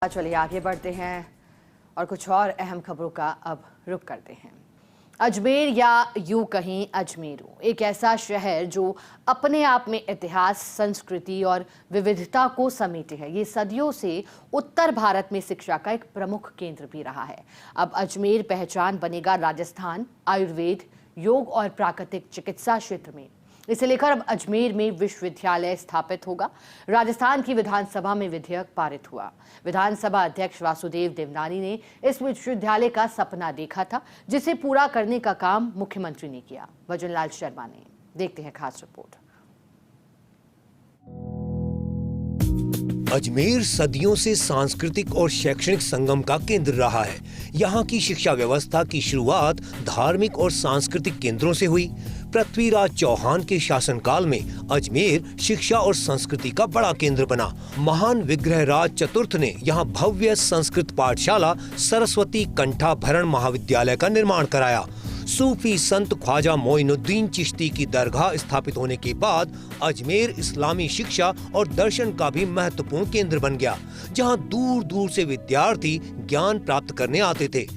चलिए आगे बढ़ते हैं और कुछ और अहम खबरों का अब रुख करते हैं। अजमेर या यूं कहीं अजमेरू एक ऐसा शहर जो अपने आप में इतिहास, संस्कृति और विविधता को समेटे है। ये सदियों से उत्तर भारत में शिक्षा का एक प्रमुख केंद्र भी रहा है। अब अजमेर पहचान बनेगा राजस्थान, आयुर्वेद, योग और प्राकृतिक चिकित्सा क्षेत्र में। इसे लेकर अब अजमेर में विश्वविद्यालय स्थापित होगा। राजस्थान की विधानसभा में विधेयक पारित हुआ। विधानसभा अध्यक्ष वासुदेव देवनानी ने इस विश्वविद्यालय का सपना देखा था, जिसे पूरा करने का काम मुख्यमंत्री ने किया। भजनलाल शर्मा ने, देखते हैं खास रिपोर्ट। अजमेर सदियों से सांस्कृतिक और शैक्षणिक संगम का केंद्र रहा है। यहाँ की शिक्षा व्यवस्था की शुरुआत धार्मिक और सांस्कृतिक केंद्रों से हुई। पृथ्वीराज चौहान के शासनकाल में अजमेर शिक्षा और संस्कृति का बड़ा केंद्र बना। महान विग्रहराज चतुर्थ ने यहाँ भव्य संस्कृत पाठशाला सरस्वती कंठाभरण महाविद्यालय का निर्माण कराया। सूफी संत ख्वाजा मोइनुद्दीन चिश्ती की दरगाह स्थापित होने के बाद अजमेर इस्लामी शिक्षा और दर्शन का भी महत्वपूर्ण केंद्र बन गया, जहां दूर दूर से विद्यार्थी ज्ञान प्राप्त करने आते थे।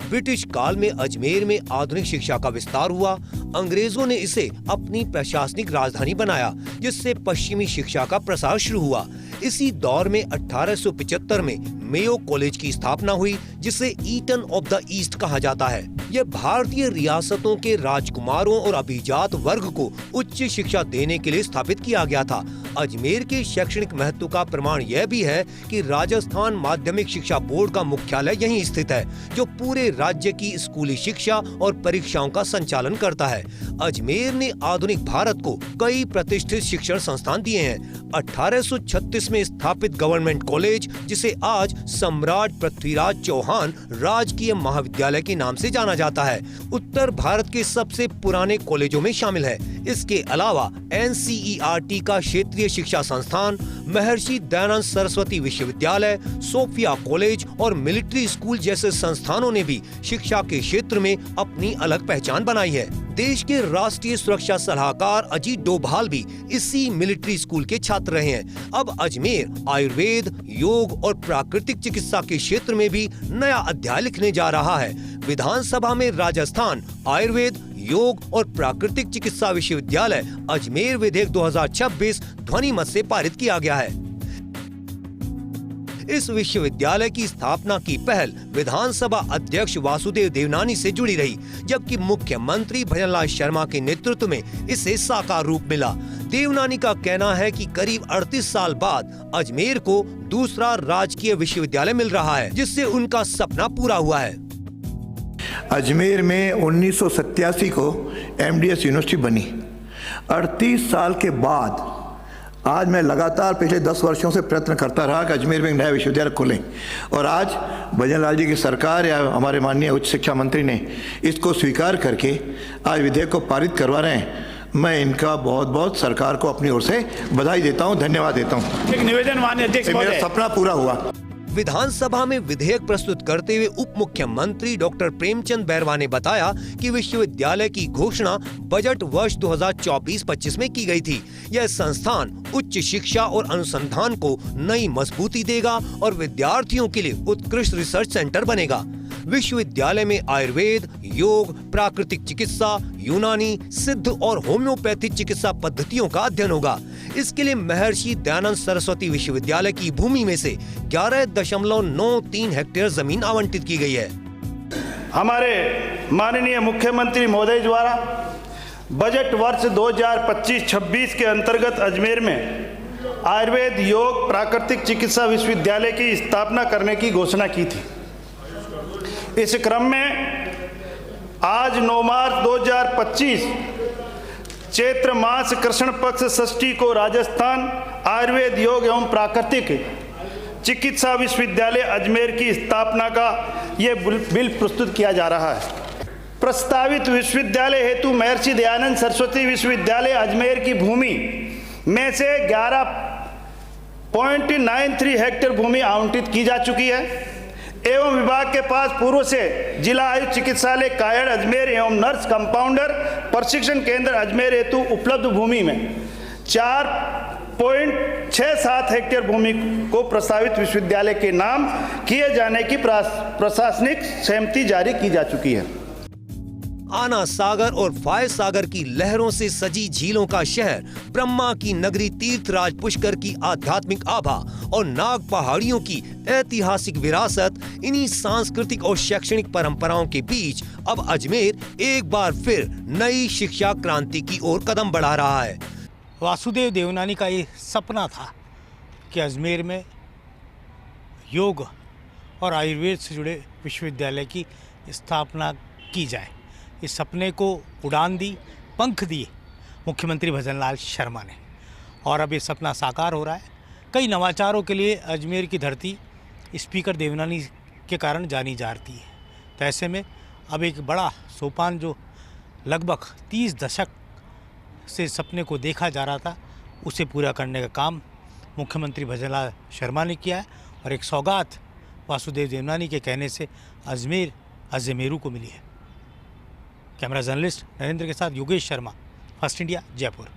ब्रिटिश काल में अजमेर में आधुनिक शिक्षा का विस्तार हुआ। अंग्रेजों ने इसे अपनी प्रशासनिक राजधानी बनाया, जिससे पश्चिमी शिक्षा का प्रसार शुरू हुआ। इसी दौर में 1875 में मेयो कॉलेज की स्थापना हुई, जिसे ईटन ऑफ द ईस्ट कहा जाता है। यह भारतीय रियासतों के राजकुमारों और अभिजात वर्ग को उच्च शिक्षा देने के लिए स्थापित किया गया था। अजमेर के शैक्षणिक महत्व का प्रमाण यह भी है कि राजस्थान माध्यमिक शिक्षा बोर्ड का मुख्यालय यहीं स्थित है, जो पूरे राज्य की स्कूली शिक्षा और परीक्षाओं का संचालन करता है। अजमेर ने आधुनिक भारत को कई प्रतिष्ठित शिक्षण संस्थान दिए हैं। 1836 में स्थापित गवर्नमेंट कॉलेज, जिसे आज सम्राट पृथ्वीराज चौहान राजकीय महाविद्यालय के नाम से जाना जाता है, उत्तर भारत के सबसे पुराने कॉलेजों में शामिल है। इसके अलावा NCERT का क्षेत्रीय शिक्षा संस्थान, महर्षि दयानंद सरस्वती विश्वविद्यालय, सोफिया कॉलेज और मिलिट्री स्कूल जैसे संस्थानों ने भी शिक्षा के क्षेत्र में अपनी अलग पहचान बनाई है। देश के राष्ट्रीय सुरक्षा सलाहकार अजीत डोभाल भी इसी मिलिट्री स्कूल के छात्र रहे हैं। अब अजमेर आयुर्वेद, योग और प्राकृतिक चिकित्सा के क्षेत्र में भी नया अध्याय लिखने जा रहा है। विधानसभा में राजस्थान आयुर्वेद, योग और प्राकृतिक चिकित्सा विश्वविद्यालय अजमेर विधेयक 2026 ध्वनिमत से पारित किया गया है। इस विश्वविद्यालय की स्थापना की पहल विधानसभा अध्यक्ष वासुदेव देवनानी से जुड़ी रही, जबकि मुख्यमंत्री भजनलाल शर्मा के नेतृत्व में इसे साकार रूप मिला। देवनानी का कहना है कि करीब 38 साल बाद अजमेर को दूसरा राजकीय विश्वविद्यालय मिल रहा है, जिससे उनका सपना पूरा हुआ है। अजमेर में 1987 को MDS यूनिवर्सिटी बनी। 38 साल के बाद आज मैं लगातार पिछले 10 वर्षों से प्रयत्न करता रहा कि अजमेर में एक नया विश्वविद्यालय खुले, और आज भजनलाल जी की सरकार या हमारे माननीय उच्च शिक्षा मंत्री ने इसको स्वीकार करके आज विधेयक को पारित करवा रहे हैं। मैं इनका बहुत बहुत सरकार को अपनी ओर से बधाई देता हूं, धन्यवाद देता हूं। एक निवेदन माननीय अध्यक्ष, मेरा सपना पूरा हुआ। विधानसभा में विधेयक प्रस्तुत करते हुए उप मुख्यमंत्री डॉक्टर प्रेमचंद बैरवा ने बताया कि विश्वविद्यालय की घोषणा बजट वर्ष 2024-25 में की गई थी। यह संस्थान उच्च शिक्षा और अनुसंधान को नई मजबूती देगा और विद्यार्थियों के लिए उत्कृष्ट रिसर्च सेंटर बनेगा। विश्वविद्यालय में आयुर्वेद, योग, प्राकृतिक चिकित्सा, यूनानी, सिद्ध और होम्योपैथिक चिकित्सा पद्धतियों का अध्ययन होगा। इसके लिए महर्षि दयानंद सरस्वती विश्वविद्यालय की भूमि में से 11.93 हेक्टेयर जमीन आवंटित की गई है। हमारे माननीय मुख्यमंत्री महोदय द्वारा बजट वर्ष 2025-26 के अंतर्गत अजमेर में आयुर्वेद, योग, प्राकृतिक चिकित्सा विश्वविद्यालय की स्थापना करने की घोषणा की थी। इस क्रम में आज 9 मार्च 2025 चैत्र मास कृष्ण पक्ष षष्ठी को राजस्थान आयुर्वेद, योग एवं प्राकृतिक चिकित्सा विश्वविद्यालय अजमेर की स्थापना का ये बिल प्रस्तुत किया जा रहा है। प्रस्तावित विश्वविद्यालय हेतु महर्षि दयानंद सरस्वती विश्वविद्यालय अजमेर की भूमि में से 11.93 हेक्टेयर भूमि आवंटित की जा चुकी है एवं विभाग के पास पूर्व से जिला आयुष चिकित्सालय कायड़ अजमेर एवं नर्स कंपाउंडर प्रशिक्षण केंद्र अजमेर हेतु उपलब्ध भूमि में 4 0.67 हेक्टेयर भूमि को प्रस्तावित विश्वविद्यालय के नाम किए जाने की प्रशासनिक सहमति जारी की जा चुकी है। आना सागर और फायज सागर की लहरों से सजी झीलों का शहर, ब्रह्मा की नगरी तीर्थराज पुष्कर की आध्यात्मिक आभा और नाग पहाड़ियों की ऐतिहासिक विरासत, इन्हीं सांस्कृतिक और शैक्षणिक परंपराओं के बीच अब अजमेर एक बार फिर नई शिक्षा क्रांति की ओर कदम बढ़ा रहा है। वासुदेव देवनानी का ये सपना था कि अजमेर में योग और आयुर्वेद से जुड़े विश्वविद्यालय की स्थापना की जाए। इस सपने को उड़ान दी, पंख दिए मुख्यमंत्री भजनलाल शर्मा ने, और अब ये सपना साकार हो रहा है। कई नवाचारों के लिए अजमेर की धरती स्पीकर देवनानी के कारण जानी जाती है। तो ऐसे में अब एक बड़ा सोपान जो लगभग 30 दशक से सपने को देखा जा रहा था, उसे पूरा करने का काम मुख्यमंत्री भजनलाल शर्मा ने किया है, और एक सौगात वासुदेव देवनानी के कहने से अजमेर अजमेरू को मिली है। कैमरा जर्नलिस्ट नरेंद्र के साथ योगेश शर्मा, फर्स्ट इंडिया, जयपुर।